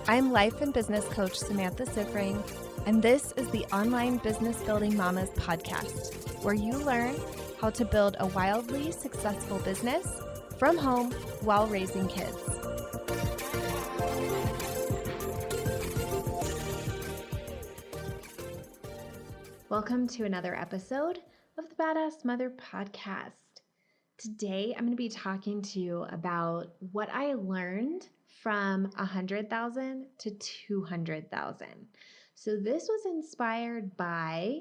I'm life and business coach Samantha Sifring, and this is the Online Business Building Mamas podcast, where you learn how to build a wildly successful business from home while raising kids. Welcome to another episode of the Badass Mother podcast. Today, I'm going to be talking to you about what I learned from 100,000 to 200,000. So this was inspired by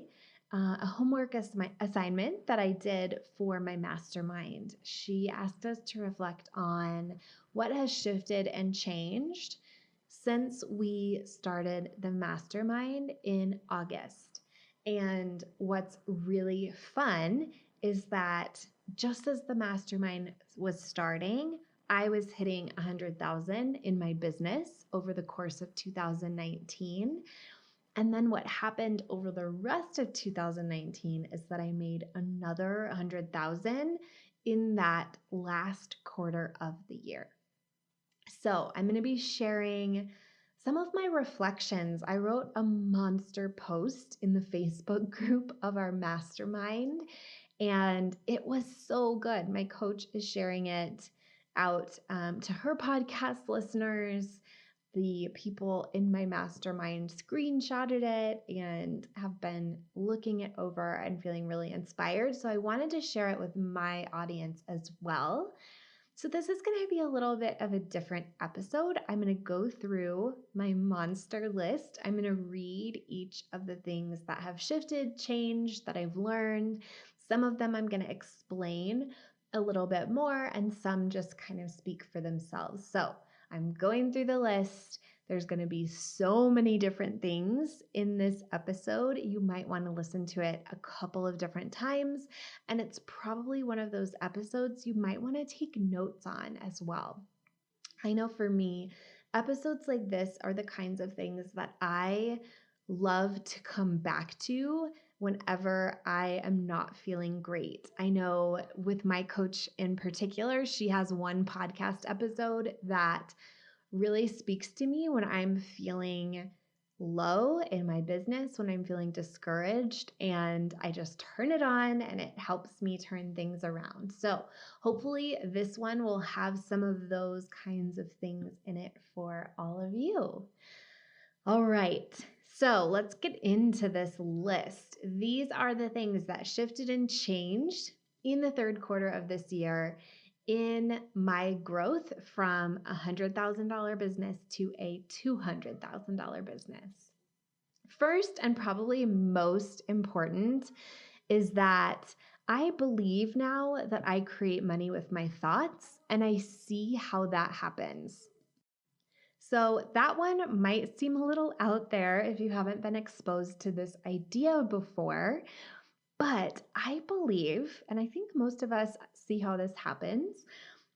a homework assignment that I did for my mastermind. She asked us to reflect on what has shifted and changed since we started the mastermind in August. And what's really fun is that just as the mastermind was starting, I was hitting 100,000 in my business over the course of 2019. And then what happened over the rest of 2019 is that I made another 100,000 in that last quarter of the year. So I'm going to be sharing some of my reflections. I wrote a monster post in the Facebook group of our mastermind, and it was so good. My coach is sharing it out to her podcast listeners. The people in my mastermind screenshotted it and have been looking it over and feeling really inspired. So I wanted to share it with my audience as well. So this is going to be a little bit of a different episode. I'm going to go through my monster list. I'm going to read each of the things that have shifted, changed, that I've learned. Some of them I'm going to explain a little bit more, and some just kind of speak for themselves. So I'm going through the list. There's going to be so many different things in this episode. You might want to listen to it a couple of different times, and it's probably one of those episodes you might want to take notes on as well. I know for me, episodes like this are the kinds of things that I love to come back to whenever I am not feeling great. I know with my coach in particular, she has one podcast episode that really speaks to me when I'm feeling low in my business, when I'm feeling discouraged, and I just turn it on and it helps me turn things around. So hopefully this one will have some of those kinds of things in it for all of you. All right, so let's get into this list. These are the things that shifted and changed in the third quarter of this year in my growth from a $100,000 business to a $200,000 business. First, and probably most important, is that I believe now that I create money with my thoughts, and I see how that happens. So that one might seem a little out there if you haven't been exposed to this idea before, but I believe, and I think most of us see how this happens,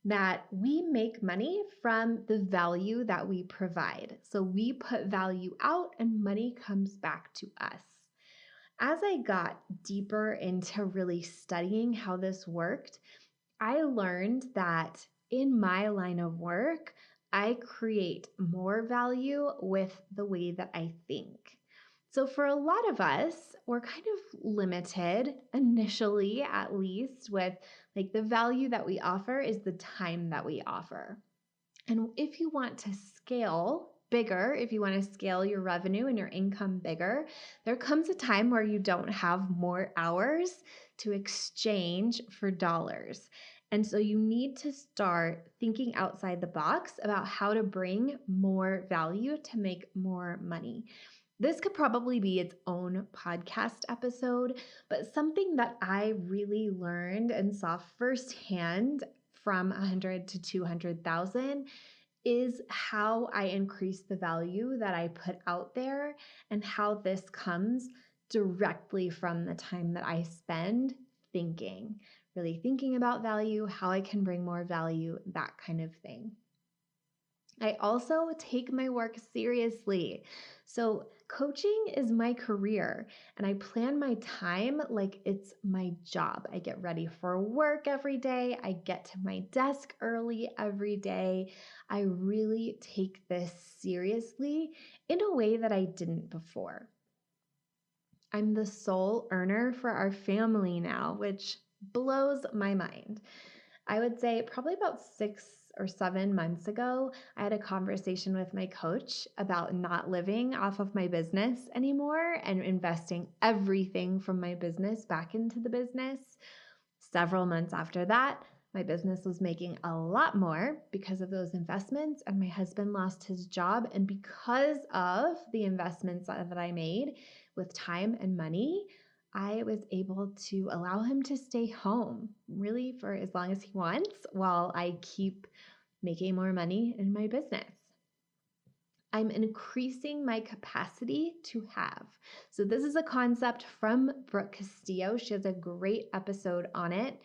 that we make money from the value that we provide. So we put value out and money comes back to us. As I got deeper into really studying how this worked, I learned that in my line of work, I create more value with the way that I think. So for a lot of us, we're kind of limited initially, at least, with like the value that we offer is the time that we offer. And if you want to scale bigger, if you want to scale your revenue and your income bigger, there comes a time where you don't have more hours to exchange for dollars. And so you need to start thinking outside the box about how to bring more value to make more money. This could probably be its own podcast episode, but something that I really learned and saw firsthand from 100 to 200,000 is how I increase the value that I put out there and how this comes directly from the time that I spend thinking, really thinking about value, how I can bring more value, that kind of thing. I also take my work seriously. So Coaching is my career, and I plan my time like it's my job. I get ready for work every day. I get to my desk early every day. I really take this seriously in a way that I didn't before. I'm the sole earner for our family now, which blows my mind. I would say probably about 6 or 7 months ago, I had a conversation with my coach about not living off of my business anymore and investing everything from my business back into the business. Several months after that, my business was making a lot more because of those investments, and my husband lost his job. And because of the investments that I made with time and money, I was able to allow him to stay home really for as long as he wants while I keep making more money in my business. I'm increasing my capacity to have. So, this is a concept from Brooke Castillo. She has a great episode on it.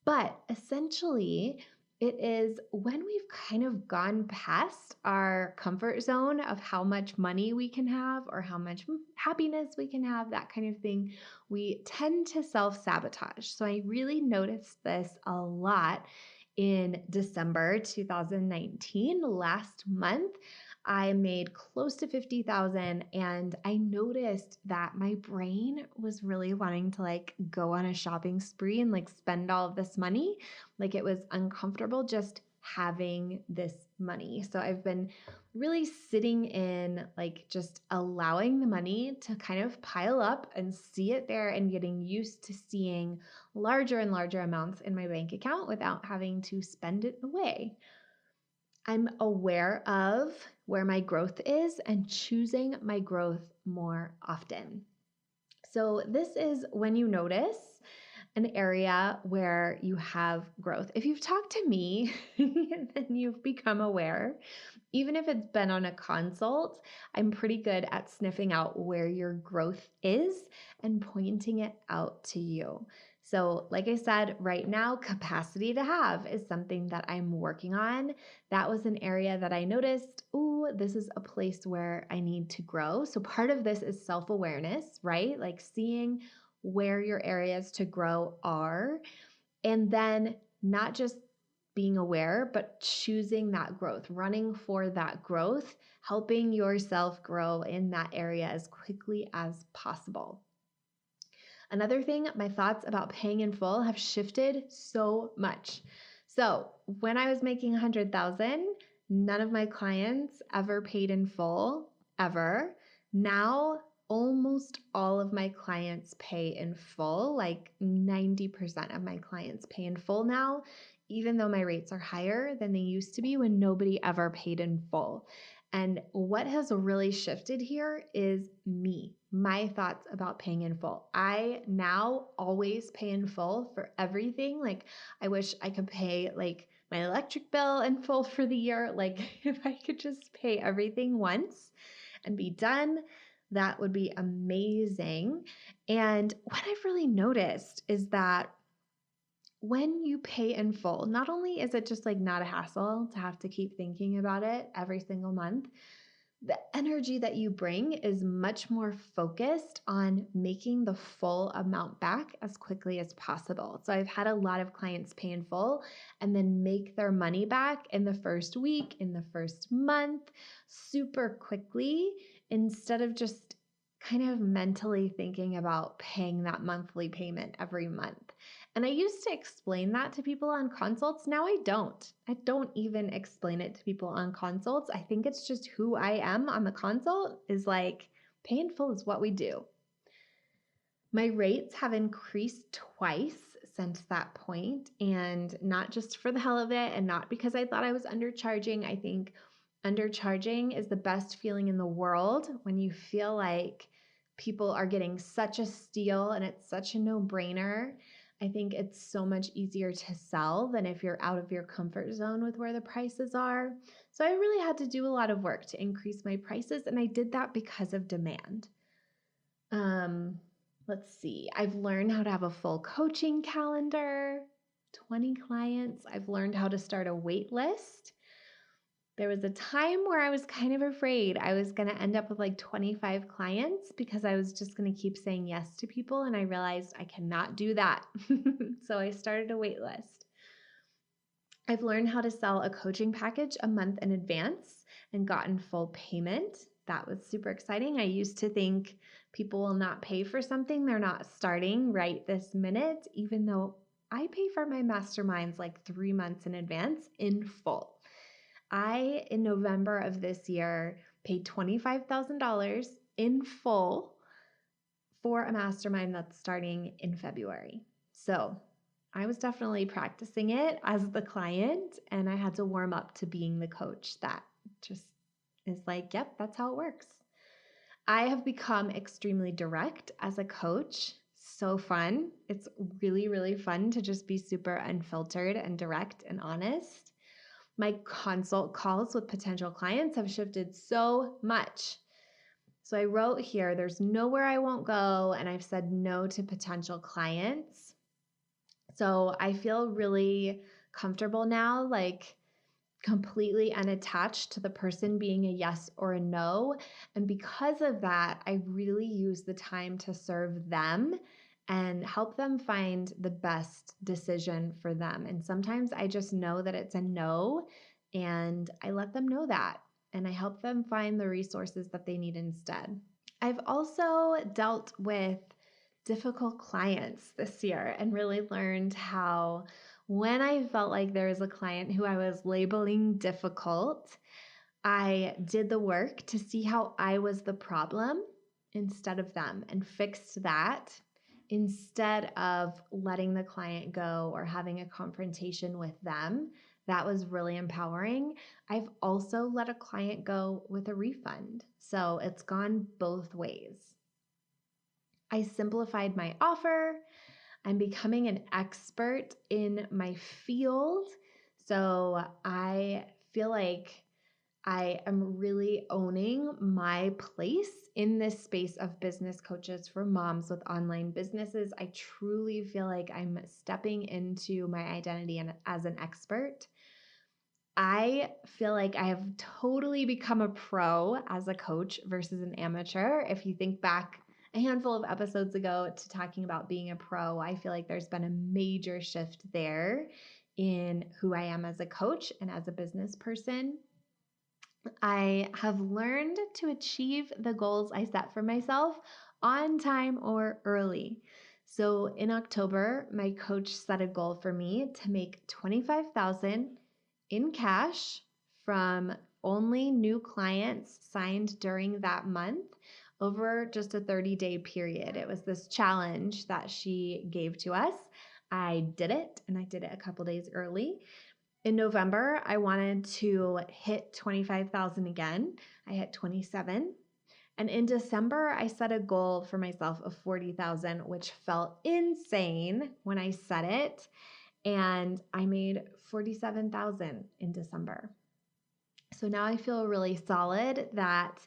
But essentially, it is when we've kind of gone past our comfort zone of how much money we can have or how much happiness we can have, that kind of thing, we tend to self-sabotage. So I really noticed this a lot in December 2019, last month. I made close to 50,000 and I noticed that my brain was really wanting to go on a shopping spree and spend all of this money. It was uncomfortable just having this money. So I've been really sitting in just allowing the money to kind of pile up and see it there and getting used to seeing larger and larger amounts in my bank account without having to spend it away. I'm aware of where my growth is and choosing my growth more often. So, this is when you notice an area where you have growth. If you've talked to me, then you've become aware. Even if it's been on a consult, I'm pretty good at sniffing out where your growth is and pointing it out to you. So, like I said, right now, capacity to have is something that I'm working on. That was an area that I noticed, ooh, this is a place where I need to grow. So, part of this is self-awareness, right? Seeing where your areas to grow are, and then not just being aware, but choosing that growth, running for that growth, helping yourself grow in that area as quickly as possible. Another thing, my thoughts about paying in full have shifted so much. So when I was making 100,000, none of my clients ever paid in full, ever. Now, almost all of my clients pay in full, 90% of my clients pay in full now, even though my rates are higher than they used to be when nobody ever paid in full. And what has really shifted here is me, my thoughts about paying in full. I now always pay in full for everything. I wish I could pay my electric bill in full for the year. If I could just pay everything once and be done, that would be amazing. And what I've really noticed is that when you pay in full, not only is it just not a hassle to have to keep thinking about it every single month, the energy that you bring is much more focused on making the full amount back as quickly as possible. So I've had a lot of clients pay in full and then make their money back in the first week, in the first month, super quickly, instead of just kind of mentally thinking about paying that monthly payment every month. And I used to explain that to people on consults. Now I don't. I don't even explain it to people on consults. I think it's just who I am on the consult is pay in full is what we do. My rates have increased twice since that point, and not just for the hell of it and not because I thought I was undercharging. I think undercharging is the best feeling in the world when you feel like people are getting such a steal and it's such a no-brainer. I think it's so much easier to sell than if you're out of your comfort zone with where the prices are. So I really had to do a lot of work to increase my prices, and I did that because of demand. Let's see. I've learned how to have a full coaching calendar, 20 clients. I've learned how to start a wait list. There was a time where I was kind of afraid I was going to end up with like 25 clients because I was just going to keep saying yes to people, and I realized I cannot do that. So I started a wait list. I've learned how to sell a coaching package a month in advance and gotten full payment. That was super exciting. I used to think people will not pay for something they're not starting right this minute, even though I pay for my masterminds like 3 months in advance in full. In November of this year, paid $25,000 in full for a mastermind that's starting in February. So I was definitely practicing it as the client, and I had to warm up to being the coach that just is like, yep, that's how it works. I have become extremely direct as a coach. So fun. It's really, really fun to just be super unfiltered and direct and honest. My consult calls with potential clients have shifted so much. So I wrote here, there's nowhere I won't go, and I've said no to potential clients. So I feel really comfortable now, like completely unattached to the person being a yes or a no. And because of that, I really use the time to serve them and help them find the best decision for them. And sometimes I just know that it's a no, and I let them know that. And I help them find the resources that they need instead. I've also dealt with difficult clients this year and really learned how, when I felt like there was a client who I was labeling difficult, I did the work to see how I was the problem instead of them and fixed that instead of letting the client go or having a confrontation with them. That was really empowering. I've also let a client go with a refund. So it's gone both ways. I simplified my offer. I'm becoming an expert in my field. So I feel like I am really owning my place in this space of business coaches for moms with online businesses. I truly feel like I'm stepping into my identity as an expert. I feel like I have totally become a pro as a coach versus an amateur. If you think back a handful of episodes ago to talking about being a pro, I feel like there's been a major shift there in who I am as a coach and as a business person. I have learned to achieve the goals I set for myself on time or early. So in October, my coach set a goal for me to make $25,000 in cash from only new clients signed during that month over just a 30-day period. It was this challenge that she gave to us. I did it, and I did it a couple days early. In November, I wanted to hit 25,000 again. I hit 27. And in December, I set a goal for myself of 40,000, which felt insane when I set it. And I made 47,000 in December. So now I feel really solid that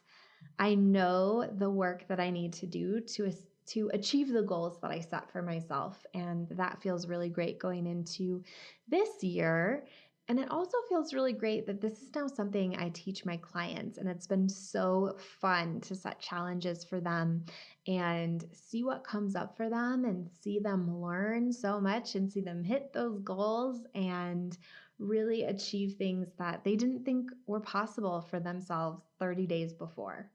I know the work that I need to do to achieve the goals that I set for myself. And that feels really great going into this year. And it also feels really great that this is now something I teach my clients. And it's been so fun to set challenges for them and see what comes up for them and see them learn so much and see them hit those goals and really achieve things that they didn't think were possible for themselves 30 days before.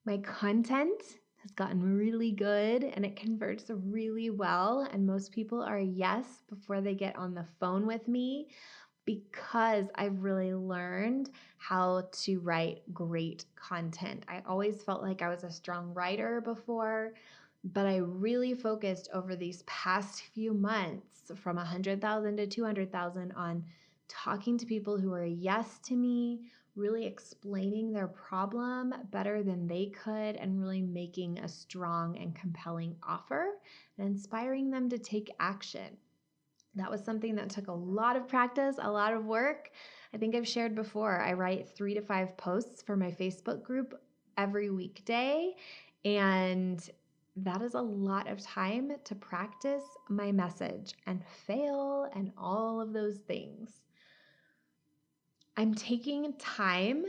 My content has gotten really good and it converts really well. And most people are a yes before they get on the phone with me because I've really learned how to write great content. I always felt like I was a strong writer before, but I really focused over these past few months from 100,000 to 200,000 on talking to people who are a yes to me, really explaining their problem better than they could, and really making a strong and compelling offer and inspiring them to take action. That was something that took a lot of practice, a lot of work. I think I've shared before, I write 3 to 5 posts for my Facebook group every weekday, and that is a lot of time to practice my message and fail and all of those things. I'm taking time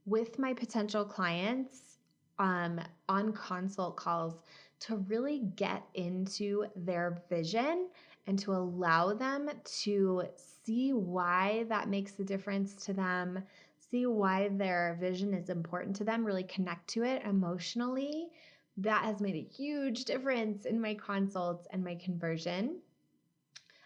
with my potential clients on consult calls to really get into their vision and to allow them to see why that makes a difference to them, see why their vision is important to them, really connect to it emotionally. That has made a huge difference in my consults and my conversion.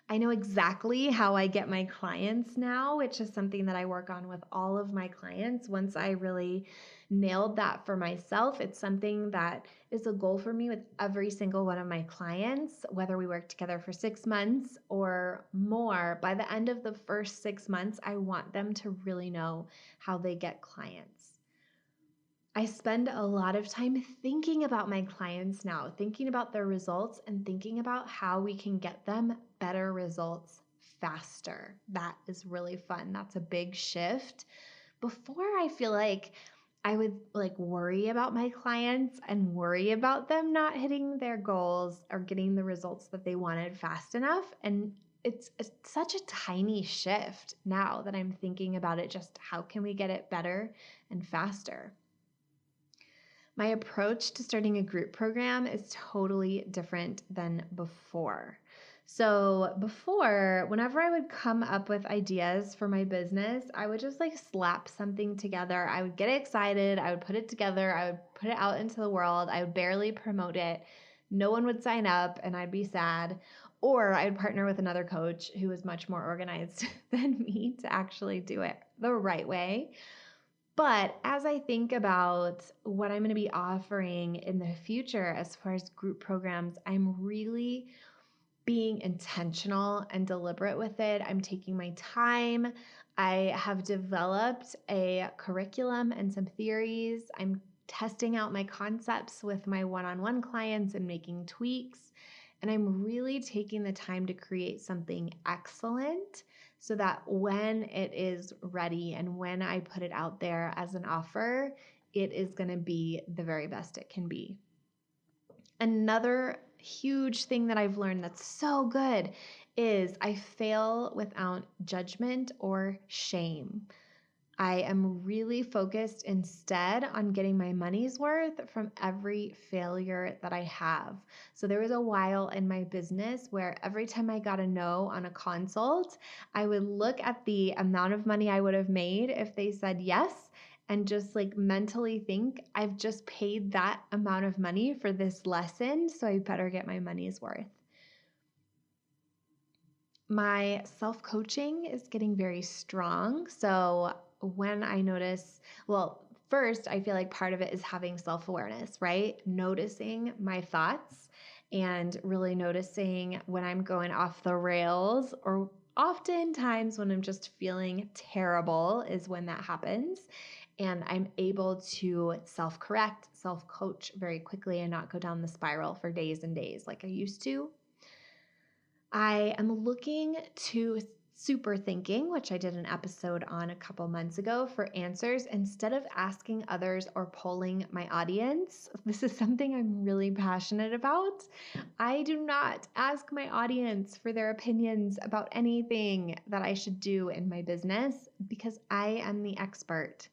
I know exactly how I get my clients now, which is something that I work on with all of my clients. Once I really nailed that for myself, it's something that is a goal for me with every single one of my clients, whether we work together for 6 months or more. By the end of the first 6 months, I want them to really know how they get clients. I spend a lot of time thinking about my clients now, thinking about their results and thinking about how we can get them better results faster. That is really fun. That's a big shift. Before, I feel like I would worry about my clients and worry about them not hitting their goals or getting the results that they wanted fast enough. And it's such a tiny shift now that I'm thinking about it. Just how can we get it better and faster? My approach to starting a group program is totally different than before. So, before, whenever I would come up with ideas for my business, I would just slap something together. I would get excited, I would put it together, I would put it out into the world, I would barely promote it. No one would sign up, and I'd be sad. Or I would partner with another coach who was much more organized than me to actually do it the right way. But as I think about what I'm going to be offering in the future as far as group programs, I'm really being intentional and deliberate with it. I'm taking my time. I have developed a curriculum and some theories. I'm testing out my concepts with my one-on-one clients and making tweaks. And I'm really taking the time to create something excellent so that when it is ready and when I put it out there as an offer, it is going to be the very best it can be. Another huge thing that I've learned that's so good is I fail without judgment or shame. I am really focused instead on getting my money's worth from every failure that I have. So there was a while in my business where every time I got a no on a consult, I would look at the amount of money I would have made if they said yes and just mentally think, I've just paid that amount of money for this lesson, so I better get my money's worth. My self-coaching is getting very strong. So when I notice, first, I feel like part of it is having self-awareness, right? Noticing my thoughts and really noticing when I'm going off the rails, or oftentimes when I'm just feeling terrible is when that happens. And I'm able to self-correct, self-coach very quickly and not go down the spiral for days and days like I used to. I am looking to super thinking, which I did an episode on a couple months ago, for answers instead of asking others or polling my audience. This is something I'm really passionate about. I do not ask my audience for their opinions about anything that I should do in my business because I am the expert.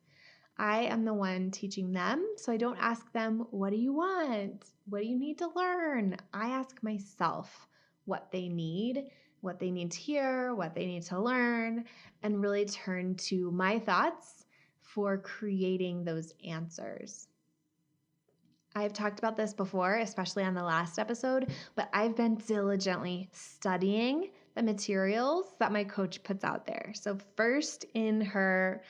I am the one teaching them, so I don't ask them, what do you want? What do you need to learn? I ask myself what they need to hear, what they need to learn, and really turn to my thoughts for creating those answers. I've talked about this before, especially on the last episode, but I've been diligently studying the materials that my coach puts out there. So first in her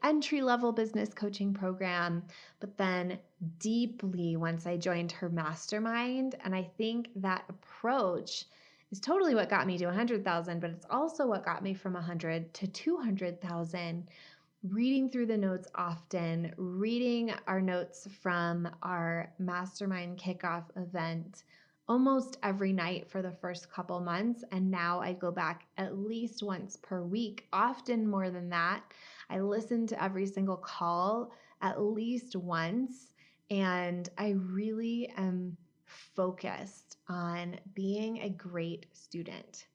entry-level business coaching program, but then deeply once I joined her mastermind. And I think that approach is totally what got me to 100,000, but it's also what got me from 100 to 200,000. Reading through the notes often, reading our notes from our mastermind kickoff event almost every night for the first couple months. And now I go back at least once per week, often more than that. I listen to every single call at least once, and I really am focused on being a great student.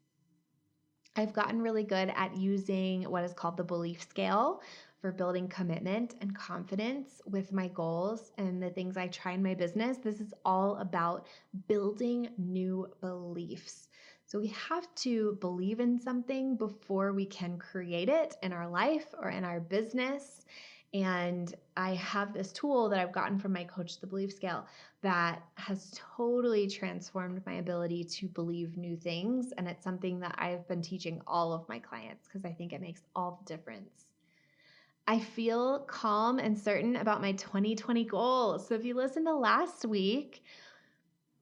I've gotten really good at using what is called the belief scale for building commitment and confidence with my goals and the things I try in my business. This is all about building new beliefs. So we have to believe in something before we can create it in our life or in our business. And I have this tool that I've gotten from my coach, the belief scale, that has totally transformed my ability to believe new things. And it's something that I've been teaching all of my clients because I think it makes all the difference. I feel calm and certain about my 2020 goals. So if you listen to last week,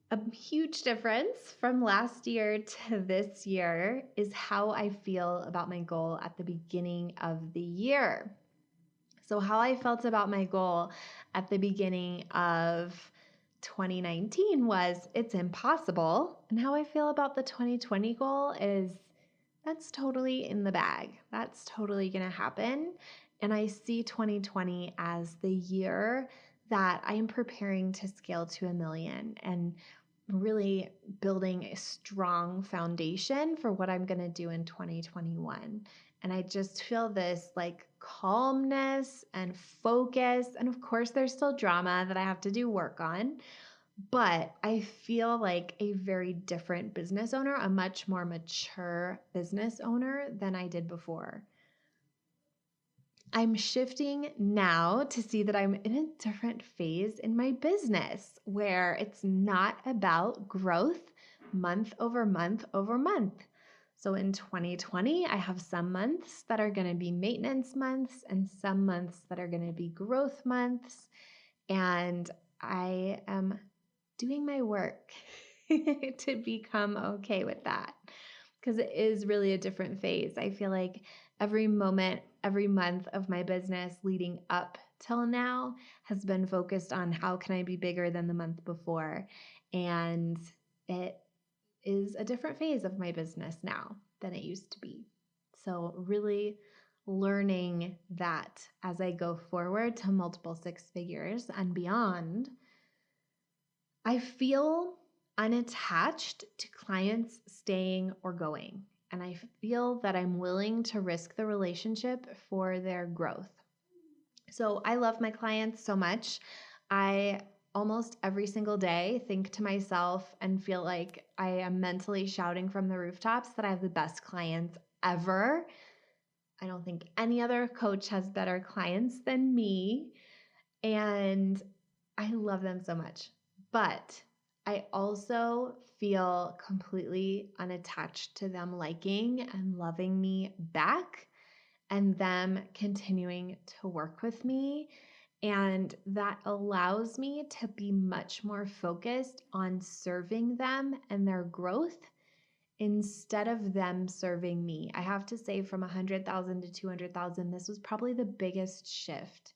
a huge difference from last year to this year is how I feel about my goal at the beginning of the year. So how I felt about my goal at the beginning of 2019 was it's impossible. And how I feel about the 2020 goal is that's totally in the bag. That's totally going to happen. And I see 2020 as the year that I am preparing to scale to 1,000,000 and really building a strong foundation for what I'm going to do in 2021. And I just feel this like calmness and focus. And of course, there's still drama that I have to do work on. But I feel like a very different business owner, a much more mature business owner than I did before. I'm shifting now to see that I'm in a different phase in my business where it's not about growth month over month over month. So in 2020, I have some months that are going to be maintenance months and some months that are going to be growth months. And I am doing my work to become okay with that because it is really a different phase. I feel like every moment, every month of my business leading up till now has been focused on how can I be bigger than the month before. And it is a different phase of my business now than it used to be. So really learning that as I go forward to multiple six figures and beyond, I feel unattached to clients staying or going. And I feel that I'm willing to risk the relationship for their growth. So I love my clients so much. I almost every single day think to myself and feel like I am mentally shouting from the rooftops that I have the best clients ever. I don't think any other coach has better clients than me. And I love them so much. But I also feel completely unattached to them liking and loving me back and them continuing to work with me. And that allows me to be much more focused on serving them and their growth instead of them serving me. I have to say, from 100,000 to 200,000, this was probably the biggest shift.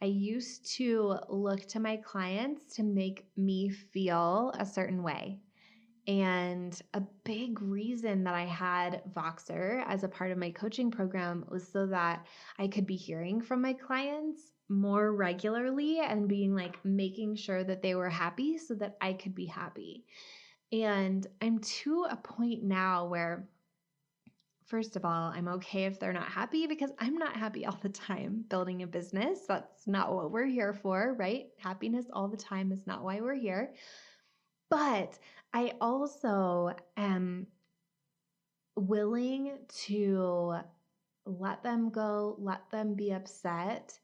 I used to look to my clients to make me feel a certain way. And a big reason that I had Voxer as a part of my coaching program was so that I could be hearing from my clients more regularly and being like making sure that they were happy so that I could be happy. And I'm to a point now where, first of all, I'm okay if they're not happy because I'm not happy all the time building a business. That's not what we're here for, right? Happiness all the time is not why we're here. But I also am willing to let them go, let them be upset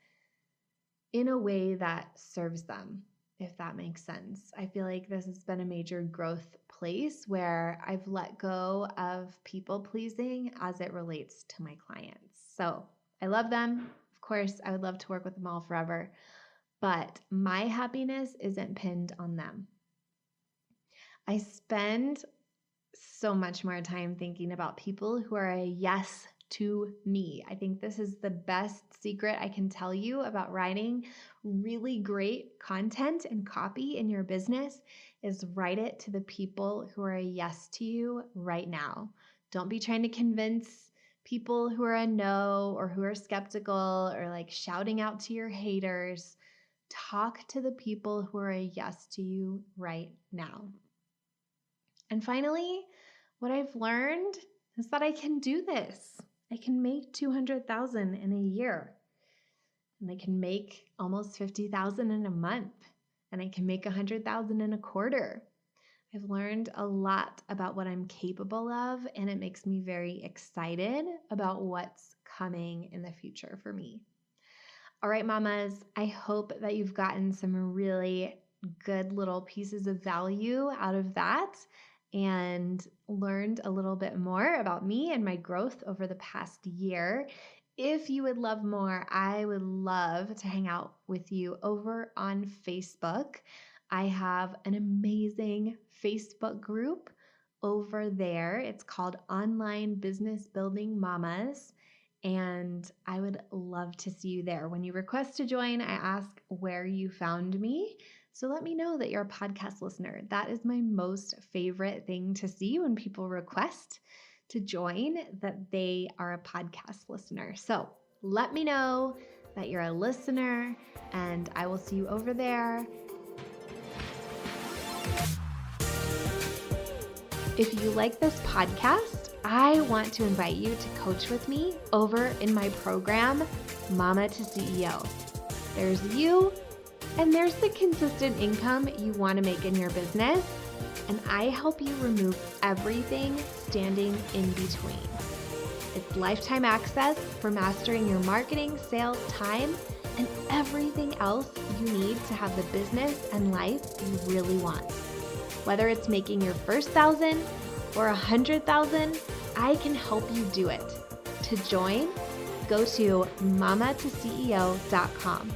in a way that serves them, if that makes sense. I feel like this has been a major growth place where I've let go of people pleasing as it relates to my clients. So I love them. Of course, I would love to work with them all forever, but my happiness isn't pinned on them. I spend so much more time thinking about people who are a yes to me. I think this is the best secret I can tell you about writing really great content and copy in your business is write it to the people who are a yes to you right now. Don't be trying to convince people who are a no or who are skeptical or like shouting out to your haters. Talk to the people who are a yes to you right now. And finally, what I've learned, is that I can do this. I can make $200,000 in a year, and I can make almost $50,000 in a month, and I can make $100,000 in a quarter. I've learned a lot about what I'm capable of, and it makes me very excited about what's coming in the future for me. All right, mamas, I hope that you've gotten some really good little pieces of value out of that and learned a little bit more about me and my growth over the past year. If you would love more, I would love to hang out with you over on Facebook. I have an amazing Facebook group over there. It's called Online Business Building Mamas, and I would love to see you there. When you request to join, I ask where you found me. So let me know that you're a podcast listener. That is my most favorite thing to see when people request to join, that they are a podcast listener. So let me know that you're a listener, and I will see you over there. If you like this podcast, I want to invite you to coach with me over in my program, Mama to CEO. There's you, and there's the consistent income you want to make in your business, and I help you remove everything standing in between. It's lifetime access for mastering your marketing, sales, time, and everything else you need to have the business and life you really want. Whether it's making your first 1,000 or 100,000, I can help you do it. To join, go to mamatoceo.com,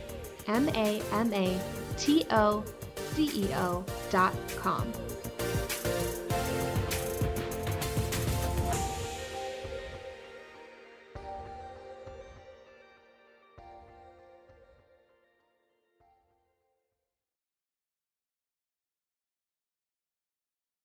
mamatoceo.com.